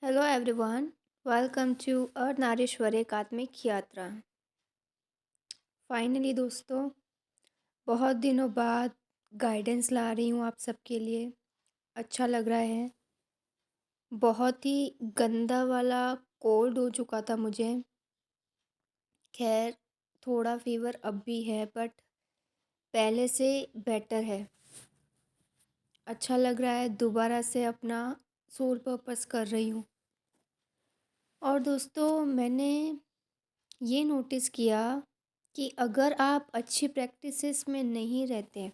Hello everyone, welcome to Ardhanarishvara एकात्मिक यात्रा। Finally दोस्तों, बहुत दिनों बाद गाइडेंस ला रही हूँ आप सबके लिए। अच्छा लग रहा है। बहुत ही गंदा वाला कोल्ड हो चुका था मुझे। खैर, थोड़ा फीवर अब भी है बट पहले से बेटर है। अच्छा लग रहा है, दोबारा से अपना सोल पर्पस कर रही हूँ। और दोस्तों, मैंने ये नोटिस किया कि अगर आप अच्छी प्रैक्टिसेस में नहीं रहते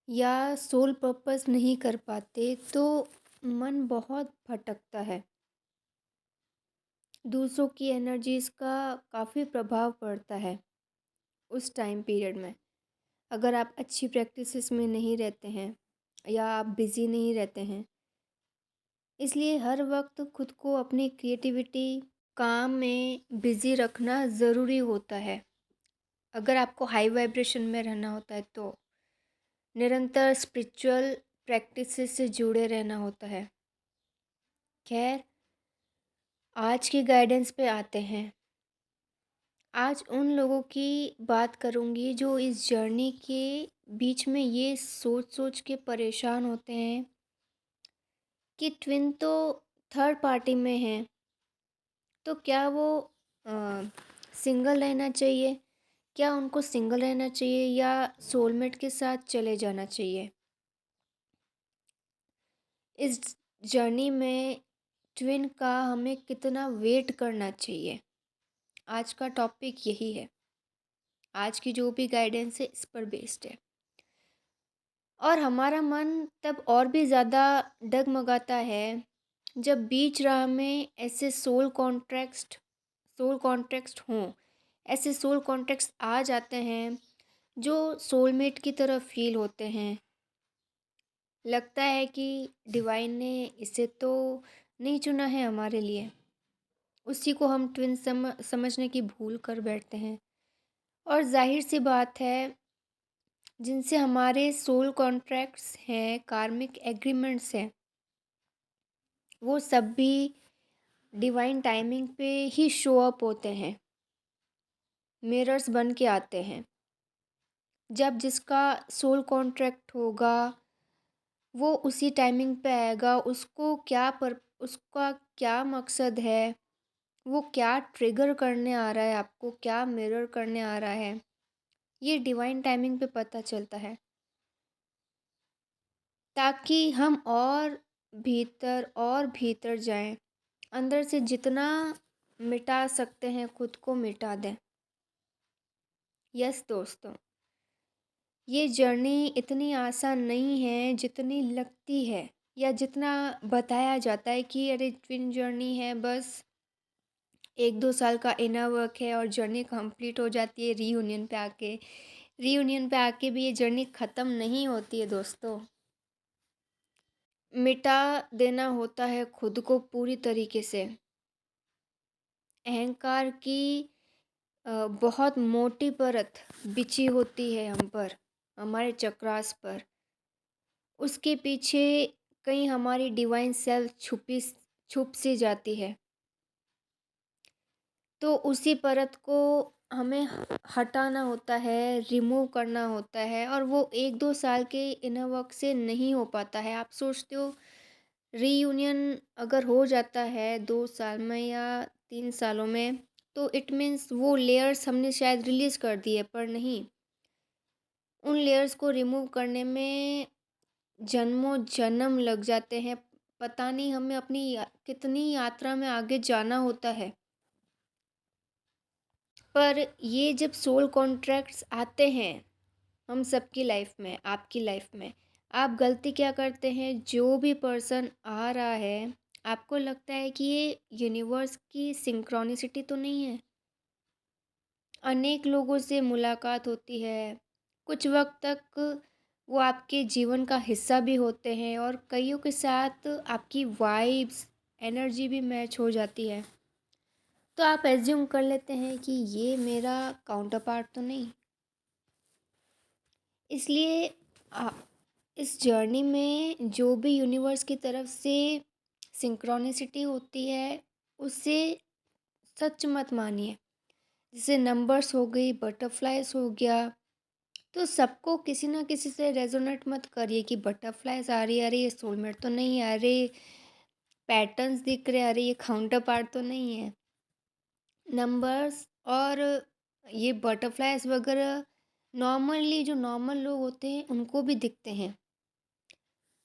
या सोल पर्पस नहीं कर पाते तो मन बहुत भटकता है। दूसरों की एनर्जीज़ का काफ़ी प्रभाव पड़ता है उस टाइम पीरियड में। अगर आप अच्छी प्रैक्टिसेस में नहीं रहते हैं या आप बिज़ी नहीं रहते हैं, इसलिए हर वक्त खुद को अपनी क्रिएटिविटी काम में बिज़ी रखना ज़रूरी होता है। अगर आपको हाई वाइब्रेशन में रहना होता है तो निरंतर स्पिरिचुअल प्रैक्टिसेस से जुड़े रहना होता है। खैर, आज की गाइडेंस पे आते हैं। आज उन लोगों की बात करूँगी जो इस जर्नी के बीच में ये सोच सोच के परेशान होते हैं कि ट्विन तो थर्ड पार्टी में हैं, तो क्या वो सिंगल रहना चाहिए? क्या उनको सिंगल रहना चाहिए या सोलमेट के साथ चले जाना चाहिए? इस जर्नी में ट्विन का हमें कितना वेट करना चाहिए? आज का टॉपिक यही है। आज की जो भी गाइडेंस है इस पर बेस्ड है। और हमारा मन तब और भी ज़्यादा डगमगाता है जब बीच राह में ऐसे सोल कॉन्ट्रैक्ट हों, ऐसे सोल कॉन्ट्रैक्ट्स आ जाते हैं जो सोलमेट की तरह फील होते हैं। लगता है कि डिवाइन ने इसे तो नहीं चुना है हमारे लिए। उसी को हम ट्विन समझने की भूल कर बैठते हैं। और जाहिर सी बात है, जिनसे हमारे सोल कॉन्ट्रैक्ट्स हैं, कार्मिक एग्रीमेंट्स हैं, वो सब भी डिवाइन टाइमिंग पे ही शो अप होते हैं, मिरर्स बन के आते हैं। जब जिसका सोल कॉन्ट्रैक्ट होगा वो उसी टाइमिंग पे आएगा। उसका क्या मकसद है, वो क्या ट्रिगर करने आ रहा है, आपको क्या मिरर करने आ रहा है, ये डिवाइन टाइमिंग पे पता चलता है। ताकि हम और भीतर जाएं, अंदर से जितना मिटा सकते हैं खुद को मिटा दें। यस दोस्तों, ये जर्नी इतनी आसान नहीं है जितनी लगती है या जितना बताया जाता है कि अरे ट्विन जर्नी है, बस 1-2 साल का इनर वर्क है और जर्नी कंप्लीट हो जाती है रीयूनियन पे आके भी ये जर्नी ख़त्म नहीं होती है दोस्तों। मिटा देना होता है खुद को पूरी तरीके से। अहंकार की बहुत मोटी परत बिछी होती है हम पर, हमारे चक्रास पर। उसके पीछे कहीं हमारी डिवाइन सेल्फ छुप सी जाती है। तो उसी परत को हमें हटाना होता है, रिमूव करना होता है, और वो 1-2 साल के इनर वर्क से नहीं हो पाता है। आप सोचते हो रीयूनियन अगर हो जाता है 2 साल में या 3 सालों में तो इट मीन्स वो लेयर्स हमने शायद रिलीज़ कर दिए, पर नहीं। उन लेयर्स को रिमूव करने में जन्मों जन्म लग जाते हैं। पता नहीं हमें अपनी कितनी यात्रा में आगे जाना होता है। पर ये जब सोल कॉन्ट्रैक्ट्स आते हैं हम सबकी लाइफ में, आपकी लाइफ में, आप गलती क्या करते हैं? जो भी पर्सन आ रहा है, आपको लगता है कि ये यूनिवर्स की सिंक्रोनिसिटी तो नहीं है। अनेक लोगों से मुलाकात होती है, कुछ वक्त तक वो आपके जीवन का हिस्सा भी होते हैं और कईयों के साथ आपकी वाइब्स, एनर्जी भी मैच हो जाती है। तो आप एज्यूम कर लेते हैं कि ये मेरा काउंटर पार्ट तो नहीं। इसलिए इस जर्नी में जो भी यूनिवर्स की तरफ से सिंक्रोनिसिटी होती है, उसे सच मत मानिए। जैसे नंबर्स हो गई, बटरफ्लाइज़ हो गया, तो सबको किसी ना किसी से रेजोनेट मत करिए कि बटरफ्लाइज़ आ रही है, अरे ये सोलमेट तो नहीं है, अरे पैटर्न्स दिख रहे हैं, अरे ये काउंटर पार्ट तो नहीं है। नंबर्स और ये बटरफ्लाइज़ वगैरह नॉर्मली जो नॉर्मल लोग होते हैं उनको भी दिखते हैं।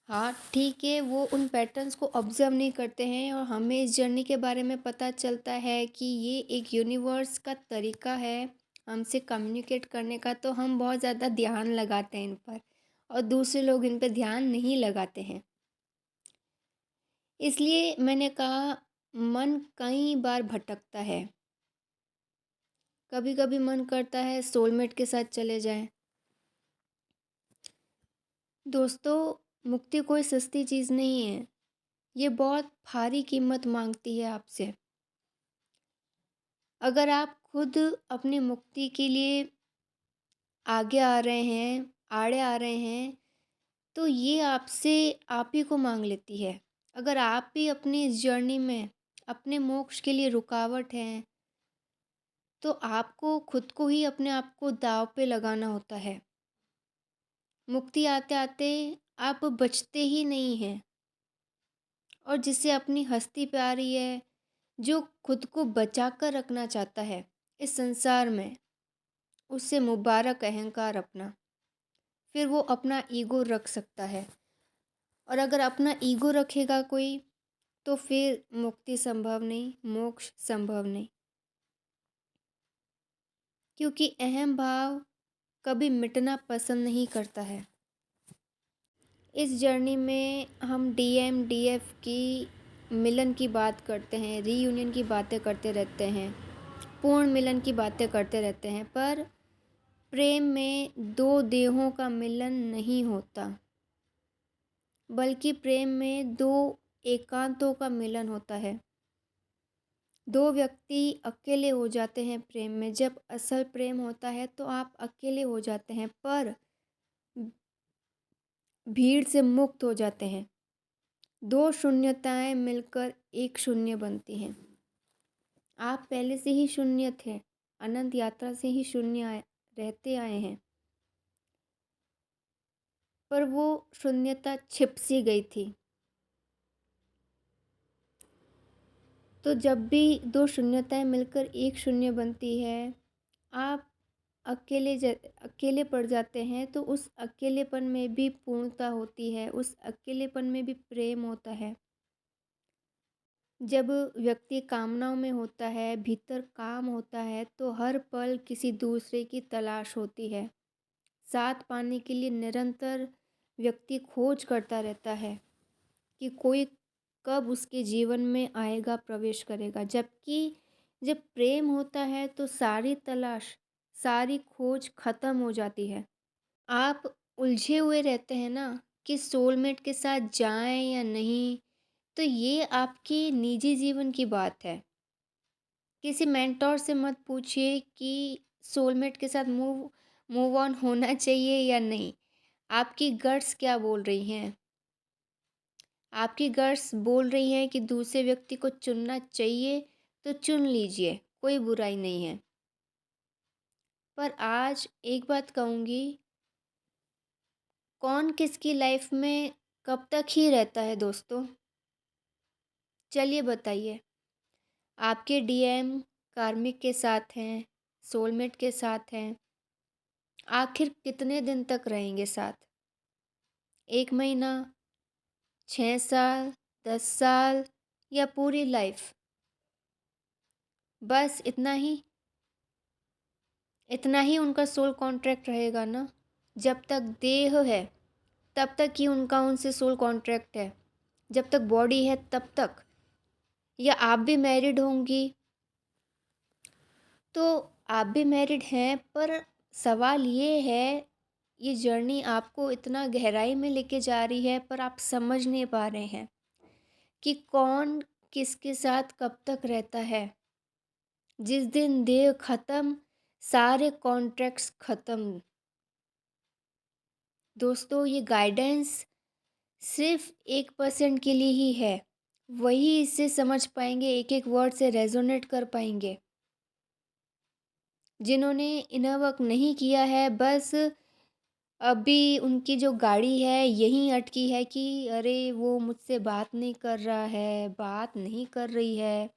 हाँ, ठीक है, वो उन पैटर्न्स को ऑब्ज़र्व नहीं करते हैं और हमें इस जर्नी के बारे में पता चलता है कि ये एक यूनिवर्स का तरीका है हमसे कम्युनिकेट करने का, तो हम बहुत ज़्यादा ध्यान लगाते हैं इन पर और दूसरे लोग इन पे ध्यान नहीं लगाते हैं। इसलिए मैंने कहा, मन कई बार भटकता है। कभी-कभी मन करता है सोलमेट के साथ चले जाएँ। दोस्तों, मुक्ति कोई सस्ती चीज़ नहीं है। ये बहुत भारी कीमत माँगती है आपसे। अगर आप खुद अपनी मुक्ति के लिए आगे आ रहे हैं, आड़े आ रहे हैं, तो ये आपसे आप ही को माँग लेती है। अगर आप भी अपनी इस जर्नी में अपने मोक्ष के लिए रुकावट हैं, तो आपको खुद को ही अपने आप को दाँव पे लगाना होता है। मुक्ति आते-आते आप बचते ही नहीं हैं और जिसे अपनी हस्ती प्यारी है, जो खुद को बचा कर रखना चाहता है इस संसार में, उसे मुबारक अहंकार अपना। फिर वो अपना ईगो रख सकता है और अगर अपना ईगो रखेगा कोई, तो फिर मुक्ति संभव नहीं, मोक्ष संभव नहीं। क्योंकि अहम भाव कभी मिटना पसंद नहीं करता है। इस जर्नी में हम डीएम डीएफ की मिलन की बात करते हैं, रीयूनियन की बातें करते रहते हैं, पूर्ण मिलन की बातें करते रहते हैं, पर प्रेम में दो देहों का मिलन नहीं होता, बल्कि प्रेम में दो एकांतों का मिलन होता है। दो व्यक्ति अकेले हो जाते हैं प्रेम में। जब असल प्रेम होता है तो आप अकेले हो जाते हैं, पर भीड़ से मुक्त हो जाते हैं। दो शून्यताएं मिलकर एक शून्य बनती हैं। आप पहले से ही शून्य थे, अनंत यात्रा से ही शून्य रहते आए हैं, पर वो शून्यता छिप सी गई थी। तो जब भी दो शून्यताएं मिलकर एक शून्य बनती है, आप अकेले पड़ जाते हैं, तो उस अकेलेपन में भी पूर्णता होती है, उस अकेलेपन में भी प्रेम होता है। जब व्यक्ति कामनाओं में होता है, भीतर काम होता है, तो हर पल किसी दूसरे की तलाश होती है। साथ पाने के लिए निरंतर व्यक्ति खोज करता रहता है कि कोई कब उसके जीवन में आएगा, प्रवेश करेगा। जबकि जब प्रेम होता है तो सारी तलाश, सारी खोज खत्म हो जाती है। आप उलझे हुए रहते हैं ना कि सोलमेट के साथ जाएं या नहीं, तो ये आपकी निजी जीवन की बात है। किसी मेंटोर से मत पूछिए कि सोलमेट के साथ मूव मूव ऑन होना चाहिए या नहीं। आपकी गट्स क्या बोल रही हैं? आपकी गट्स बोल रही हैं कि दूसरे व्यक्ति को चुनना चाहिए, तो चुन लीजिए, कोई बुराई नहीं है। पर आज एक बात कहूँगी, कौन किसकी लाइफ में कब तक ही रहता है दोस्तों? चलिए बताइए। आपके डीएम कार्मिक के साथ हैं, सोलमेट के साथ हैं, आखिर कितने दिन तक रहेंगे साथ? 1 महीना, 6 साल, 10 साल या पूरी लाइफ? बस इतना ही उनका सोल कॉन्ट्रैक्ट रहेगा ना? जब तक देह है, तब तक ही उनका उनसे सोल कॉन्ट्रैक्ट है। जब तक बॉडी है तब तक। या आप भी मैरिड होंगी, तो आप भी मैरिड हैं, पर सवाल ये है, ये जर्नी आपको इतना गहराई में लेके जा रही है, पर आप समझ नहीं पा रहे हैं कि कौन किसके साथ कब तक रहता है। जिस दिन देह खत्म, सारे कॉन्ट्रैक्ट्स खत्म। दोस्तों, ये गाइडेंस सिर्फ 1% के लिए ही है। वही इसे समझ पाएंगे, एक एक वर्ड से रेजोनेट कर पाएंगे। जिन्होंने इनर वर्क नहीं किया है, बस अभी उनकी जो गाड़ी है यहीं अटकी है कि अरे वो मुझसे बात नहीं कर रहा है, बात नहीं कर रही है,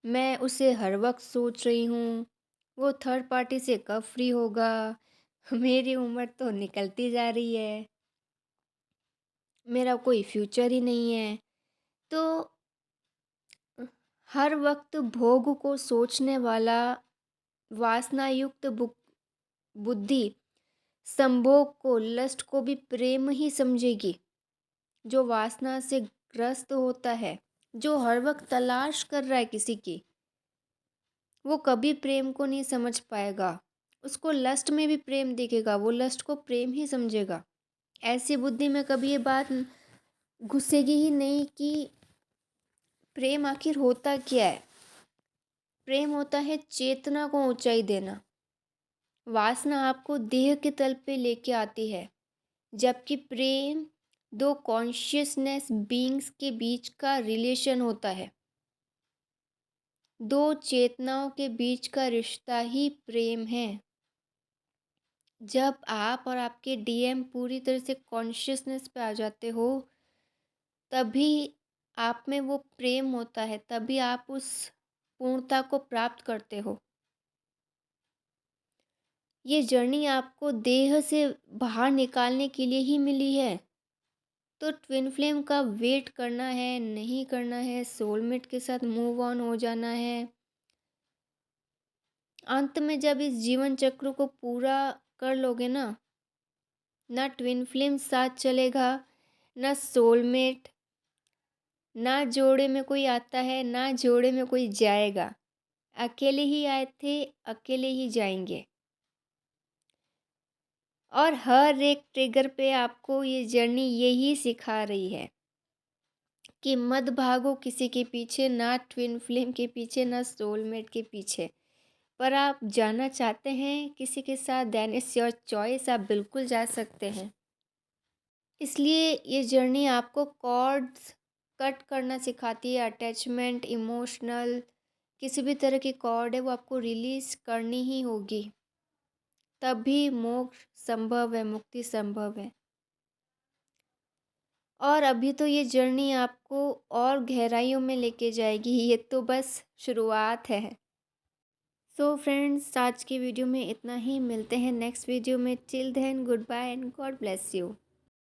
मैं उसे हर वक्त सोच रही हूँ, वो थर्ड पार्टी से कब फ्री होगा, मेरी उम्र तो निकलती जा रही है, मेरा कोई फ्यूचर ही नहीं है। तो हर वक्त भोग को सोचने वाला वासनायुक्त बुद्धि संभोग को, लस्ट को भी प्रेम ही समझेगी। जो वासना से ग्रस्त होता है, जो हर वक्त तलाश कर रहा है किसी की, वो कभी प्रेम को नहीं समझ पाएगा। उसको लस्ट में भी प्रेम दिखेगा, वो लस्ट को प्रेम ही समझेगा। ऐसी बुद्धि में कभी ये बात घुसेगी ही नहीं कि प्रेम आखिर होता क्या है। प्रेम होता है चेतना को ऊंचाई देना। वासना आपको देह के तल पे लेके आती है, जबकि प्रेम दो कॉन्शियसनेस बीइंग्स के बीच का रिलेशन होता है। दो चेतनाओं के बीच का रिश्ता ही प्रेम है। जब आप और आपके डीएम पूरी तरह से कॉन्शियसनेस पे आ जाते हो, तभी आप में वो प्रेम होता है, तभी आप उस पूर्णता को प्राप्त करते हो। ये जर्नी आपको देह से बाहर निकालने के लिए ही मिली है। तो ट्विन फ्लेम का वेट करना है, नहीं करना है, सोलमेट के साथ मूव ऑन हो जाना है। अंत में जब इस जीवन चक्र को पूरा कर लोगे ना, ना ट्विन फ्लेम साथ चलेगा, ना सोलमेट, ना जोड़े में कोई आता है, ना जोड़े में कोई जाएगा। अकेले ही आए थे, अकेले ही जाएंगे। और हर एक ट्रिगर पे आपको ये जर्नी यही सिखा रही है कि मत भागो किसी के पीछे, ना ट्विन फ्लेम के पीछे, ना सोलमेट के पीछे। पर आप जाना चाहते हैं किसी के साथ, देन इट्स योर चॉइस, आप बिल्कुल जा सकते हैं। इसलिए ये जर्नी आपको कॉर्ड्स कट करना सिखाती है। अटैचमेंट, इमोशनल, किसी भी तरह की कॉर्ड है वो आपको रिलीज़ करनी ही होगी, तभी मोक्ष संभव है, मुक्ति संभव है। और अभी तो ये जर्नी आपको और गहराइयों में लेके जाएगी, ये तो बस शुरुआत है। सो फ्रेंड्स, आज की वीडियो में इतना ही। मिलते हैं नेक्स्ट वीडियो में। Till then goodbye and God bless you.